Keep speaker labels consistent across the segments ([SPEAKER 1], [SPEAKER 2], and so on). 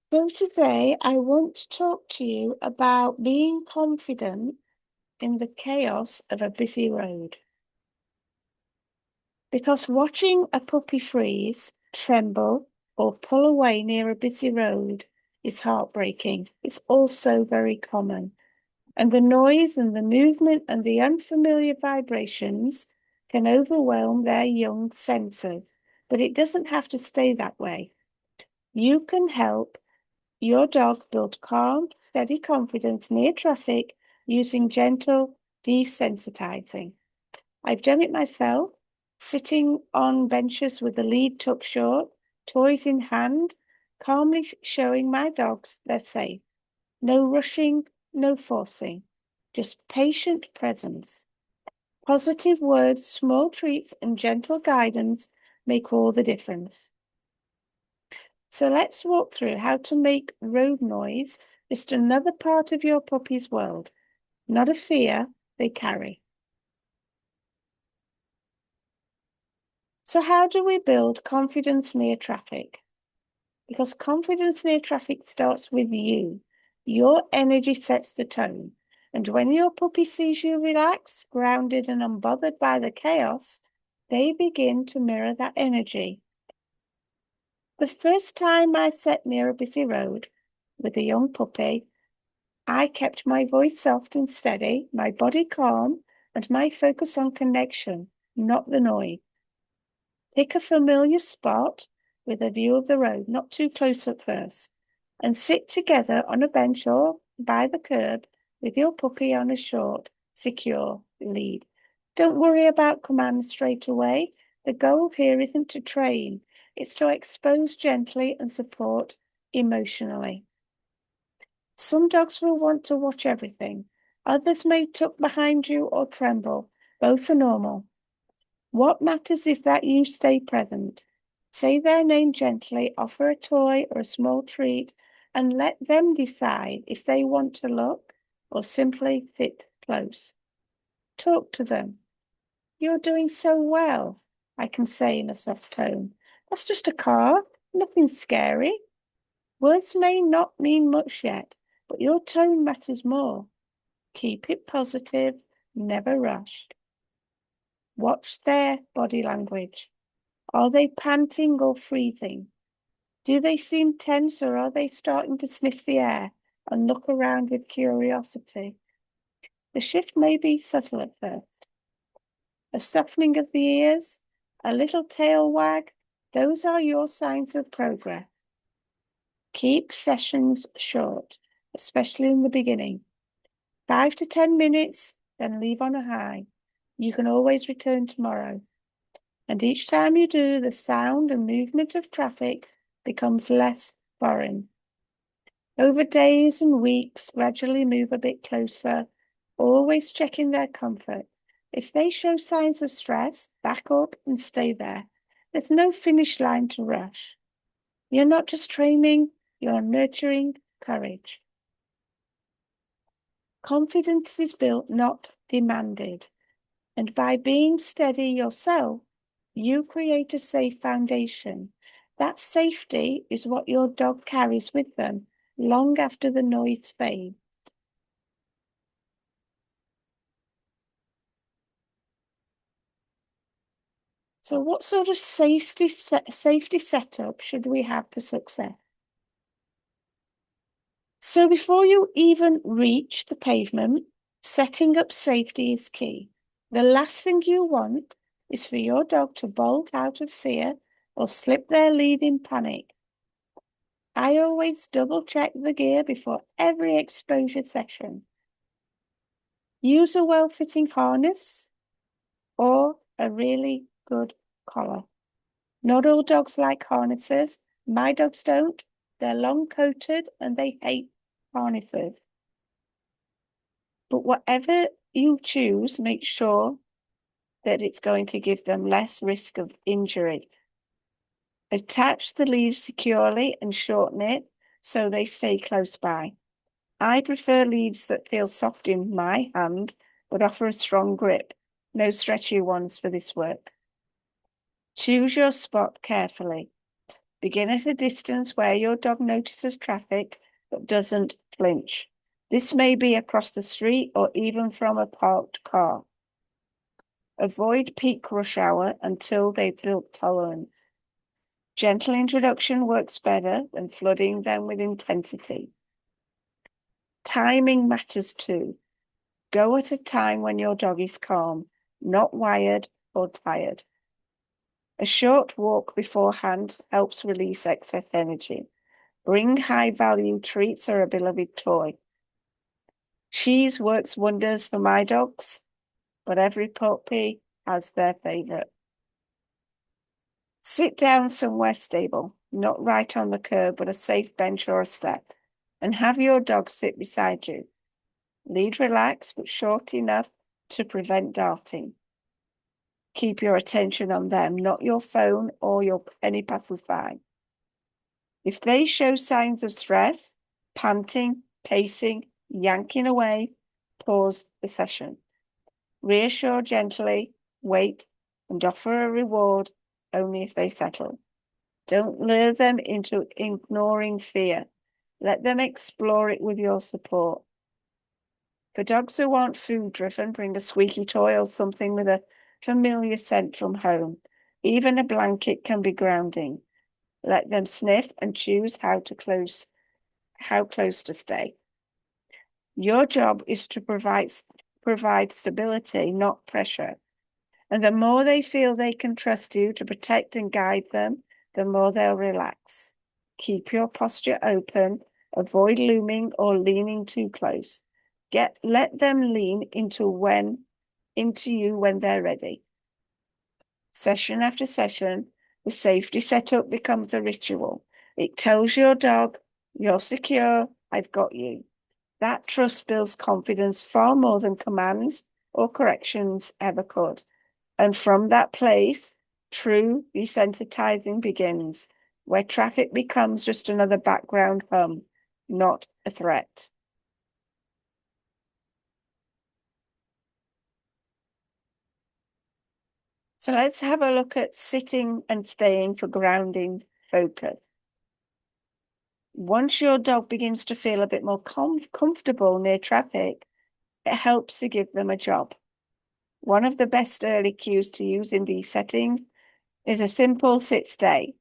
[SPEAKER 1] So today I want to talk to you about being confident in the chaos of a busy road. Because watching a puppy freeze, tremble, or pull away near a busy road is heartbreaking. It's also very common. And the noise and the movement and the unfamiliar vibrations can overwhelm their young senses. But it doesn't have to stay that way. You can help your dog build calm, steady confidence near traffic using gentle desensitizing. I've done it myself, sitting on benches with the lead tucked short, toys in hand, calmly showing my dogs they're safe. No rushing, no forcing, just patient presence. Positive words, small treats, and gentle guidance make all the difference. So let's walk through how to make road noise just another part of your puppy's world, not a fear they carry. So how do we build confidence near traffic? Because confidence near traffic starts with you. Your energy sets the tone. And when your puppy sees you relaxed, grounded, and unbothered by the chaos, they begin to mirror that energy. The first time I sat near a busy road with a young puppy, I kept my voice soft and steady, my body calm, and my focus on connection, not the noise. Pick a familiar spot with a view of the road, not too close at first, and sit together on a bench or by the curb with your puppy on a short, secure lead. Don't worry about commands straight away. The goal here isn't to train, it's to expose gently and support emotionally. Some dogs will want to watch everything. Others may tuck behind you or tremble. Both are normal. What matters is that you stay present. Say their name gently, offer a toy or a small treat, and let them decide if they want to look or simply sit close. Talk to them. You're doing so well, I can say in a soft tone. That's just a car, nothing scary. Words may not mean much yet, but your tone matters more. Keep it positive, never rushed. Watch their body language. Are they panting or freezing? Do they seem tense or are they starting to sniff the air and look around with curiosity? The shift may be subtle at first. A softening of the ears, a little tail wag, those are your signs of progress. Keep sessions short, especially in the beginning. 5 to 10 minutes, then leave on a high. You can always return tomorrow. And each time you do, the sound and movement of traffic becomes less foreign. Over days and weeks, gradually move a bit closer, always checking their comfort. If they show signs of stress, back up and stay there. There's no finish line to rush. You're not just training, you're nurturing courage. Confidence is built, not demanded. And by being steady yourself, you create a safe foundation. That safety is what your dog carries with them long after the noise fades. So what sort of safety setup should we have for success? So before you even reach the pavement, setting up safety is key. The last thing you want is for your dog to bolt out of fear or slip their lead in panic. I always double check the gear before every exposure session. Use a well-fitting harness or a really good collar. Not all dogs like harnesses. My dogs don't. They're long-coated and they hate harnesses. But whatever you choose, make sure that it's going to give them less risk of injury. Attach the lead securely and shorten it so they stay close by. I prefer leads that feel soft in my hand, but offer a strong grip. No stretchy ones for this work. Choose your spot carefully. Begin at a distance where your dog notices traffic but doesn't flinch. This may be across the street or even from a parked car. Avoid peak rush hour until they've built tolerance. Gentle introduction works better than flooding them with intensity. Timing matters too. Go at a time when your dog is calm, not wired or tired. A short walk beforehand helps release excess energy. Bring high-value treats or a beloved toy. Cheese works wonders for my dogs, but every puppy has their favorite. Sit down somewhere stable, not right on the curb, but a safe bench or a step, and have your dog sit beside you. Lead relaxed, but short enough to prevent darting. Keep your attention on them, not your phone or any passers-by. If they show signs of stress, panting, pacing, yanking away, pause the session. Reassure gently, wait, and offer a reward only if they settle. Don't lure them into ignoring fear. Let them explore it with your support. For dogs who aren't food-driven, bring a squeaky toy or something with a familiar scent from home. Even a blanket can be grounding. Let them sniff and choose how close to stay. Your job is to provide stability, not pressure. And the more they feel they can trust you to protect and guide them, the more they'll relax. Keep your posture open. Avoid looming or leaning too close. Let them lean into you when they're ready. Session after session, the safety setup becomes a ritual. It tells your dog, you're secure, I've got you. That trust builds confidence far more than commands or corrections ever could. And from that place, true desensitizing begins, where traffic becomes just another background hum, not a threat. So let's have a look at sitting and staying for grounding focus. Once your dog begins to feel a bit more comfortable near traffic, it helps to give them a job. One of the best early cues to use in these settings is a simple sit-stay.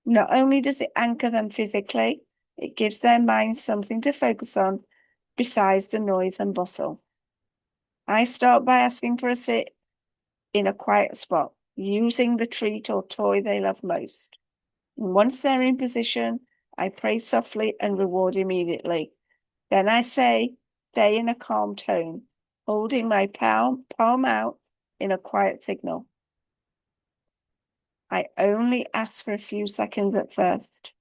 [SPEAKER 1] Not only does it anchor them physically, it gives their minds something to focus on besides the noise and bustle. I start by asking for a sit in a quiet spot, using the treat or toy they love most. And once they're in position, I praise softly and reward immediately. Then I say, stay in a calm tone, holding my palm out in a quiet signal. I only ask for a few seconds at first.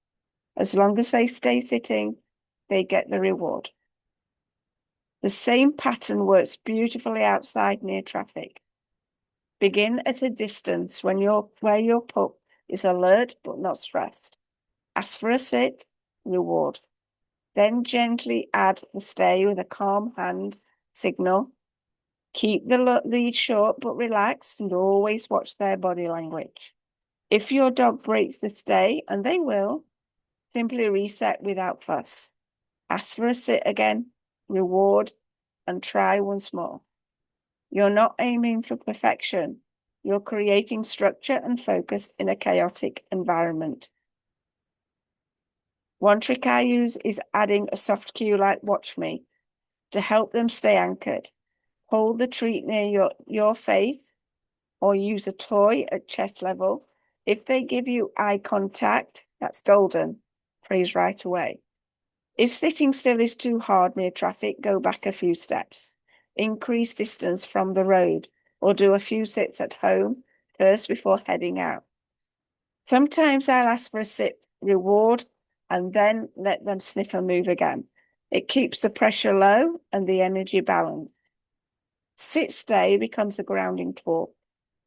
[SPEAKER 1] As long as they stay sitting, they get the reward. The same pattern works beautifully outside near traffic. Begin at a distance where your pup is alert but not stressed. Ask for a sit, reward. Then gently add the stay with a calm hand signal. Keep the lead short but relaxed and always watch their body language. If your dog breaks the stay, and they will, simply reset without fuss. Ask for a sit again, reward, and try once more. You're not aiming for perfection. You're creating structure and focus in a chaotic environment. One trick I use is adding a soft cue like watch me to help them stay anchored. Hold the treat near your face or use a toy at chest level. If they give you eye contact, that's golden. Praise right away. If sitting still is too hard near traffic, go back a few steps. Increase distance from the road or do a few sits at home first before heading out. Sometimes I'll ask for a sit, reward, and then let them sniff and move again. It keeps the pressure low and the energy balanced. Sit-stay becomes a grounding tool.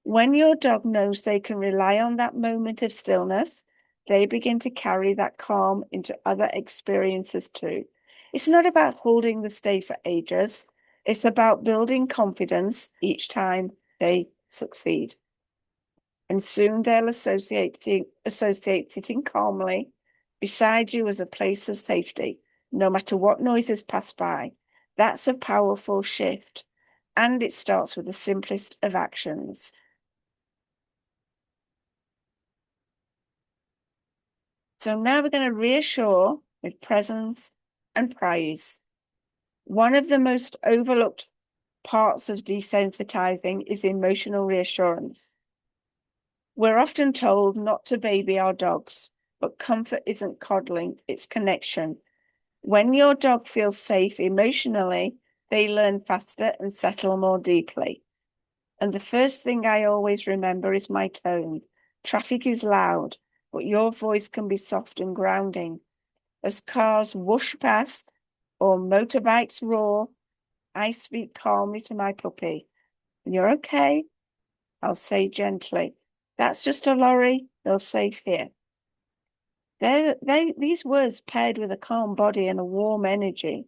[SPEAKER 1] When your dog knows they can rely on that moment of stillness, they begin to carry that calm into other experiences too. It's not about holding the stay for ages. It's about building confidence each time they succeed. And soon they'll associate sitting calmly beside you as a place of safety, no matter what noises pass by. That's a powerful shift. And it starts with the simplest of actions. So now we're going to reassure with presence and praise. One of the most overlooked parts of desensitizing is emotional reassurance. We're often told not to baby our dogs, but comfort isn't coddling, it's connection. When your dog feels safe emotionally, they learn faster and settle more deeply. And the first thing I always remember is my tone. Traffic is loud, but your voice can be soft and grounding. As cars whoosh past or motorbikes roar, I speak calmly to my puppy. You're okay? I'll say gently. That's just a lorry. They're safe here. These words paired with a calm body and a warm energy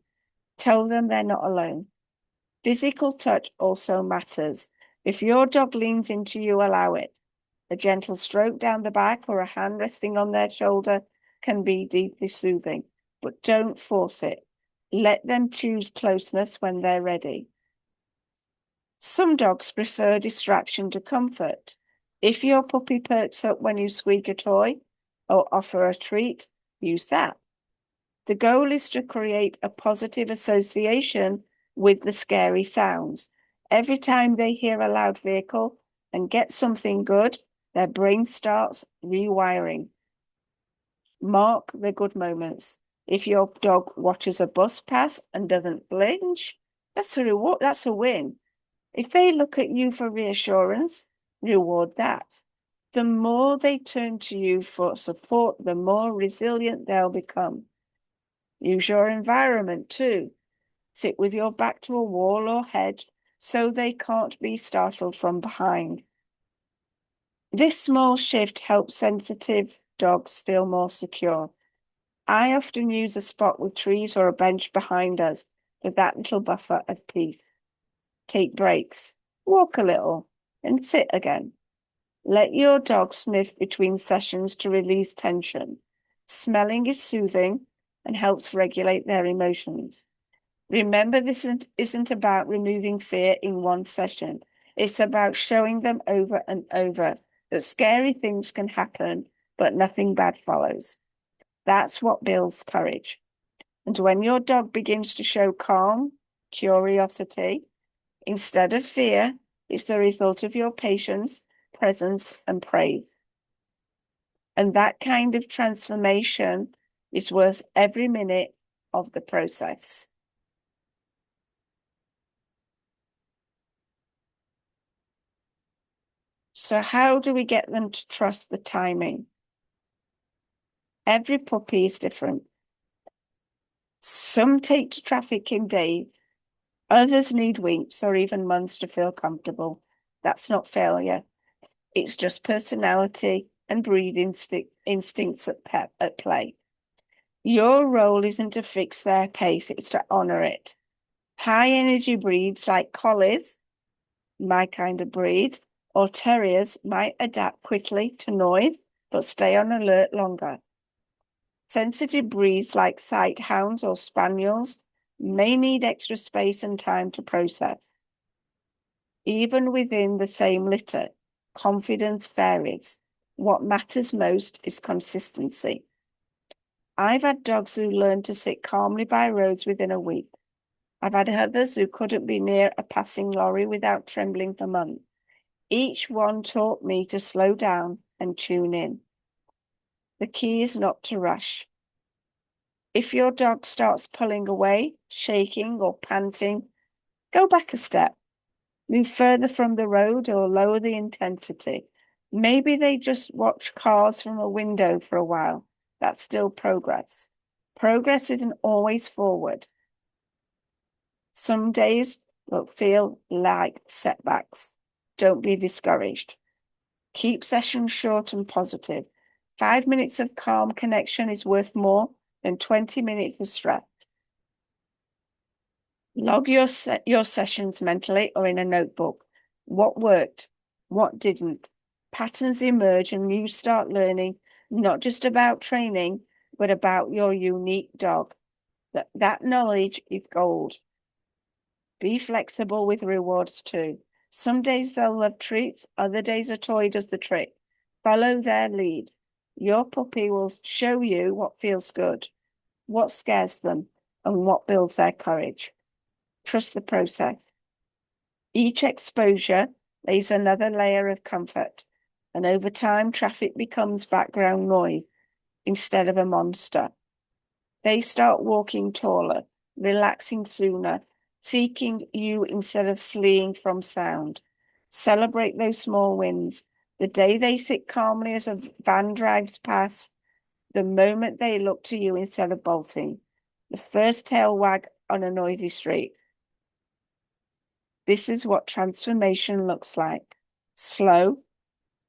[SPEAKER 1] tell them they're not alone. Physical touch also matters. If your dog leans into you, allow it. A gentle stroke down the back or a hand resting on their shoulder can be deeply soothing, but don't force it. Let them choose closeness when they're ready. Some dogs prefer distraction to comfort. If your puppy perks up when you squeak a toy or offer a treat, use that. The goal is to create a positive association with the scary sounds. Every time they hear a loud vehicle and get something good, their brain starts rewiring. Mark the good moments. If your dog watches a bus pass and doesn't flinch, that's a reward, that's a win. If they look at you for reassurance, reward that. The more they turn to you for support, the more resilient they'll become. Use your environment too. Sit with your back to a wall or hedge so they can't be startled from behind. This small shift helps sensitive dogs feel more secure. I often use a spot with trees or a bench behind us for that little buffer of peace. Take breaks, walk a little, and sit again. Let your dog sniff between sessions to release tension. Smelling is soothing and helps regulate their emotions. Remember, this isn't about removing fear in one session. It's about showing them over and over that scary things can happen, but nothing bad follows. That's what builds courage. And when your dog begins to show calm, curiosity, instead of fear, it's the result of your patience, presence, and praise. And that kind of transformation is worth every minute of the process. So how do we get them to trust the timing? Every puppy is different. Some take to traffic in days, others need weeks or even months to feel comfortable. That's not failure. It's just personality and breed instincts at play. Your role isn't to fix their pace, it's to honor it. High energy breeds like collies, my kind of breed, or terriers might adapt quickly to noise, but stay on alert longer. Sensitive breeds like sight hounds or spaniels may need extra space and time to process. Even within the same litter, confidence varies. What matters most is consistency. I've had dogs who learned to sit calmly by roads within a week. I've had others who couldn't be near a passing lorry without trembling for months. Each one taught me to slow down and tune in. The key is not to rush. If your dog starts pulling away, shaking or panting, go back a step. Move further from the road or lower the intensity. Maybe they just watch cars from a window for a while. That's still progress. Progress isn't always forward. Some days will feel like setbacks. Don't be discouraged. Keep sessions short and positive. 5 minutes of calm connection is worth more than 20 minutes of stress. Log your sessions mentally or in a notebook. What worked? What didn't? patterns emerge and you start learning not just about training, but about your unique dog. That knowledge is gold. Be flexible with rewards too. Some days they'll love treats, other days a toy does the trick. Follow their lead. Your puppy will show you what feels good, what scares them, and what builds their courage. Trust the process. Each exposure lays another layer of comfort, and over time, traffic becomes background noise instead of a monster. They start walking taller, relaxing sooner, seeking you instead of fleeing from sound. Celebrate those small wins. The day they sit calmly as a van drives past, the moment they look to you instead of bolting, the first tail wag on a noisy street. This is what transformation looks like. Slow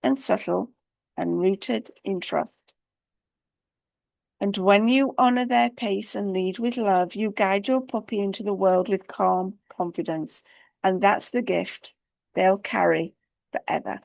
[SPEAKER 1] and subtle and rooted in trust. And when you honor their pace and lead with love, you guide your puppy into the world with calm confidence. And that's the gift they'll carry forever.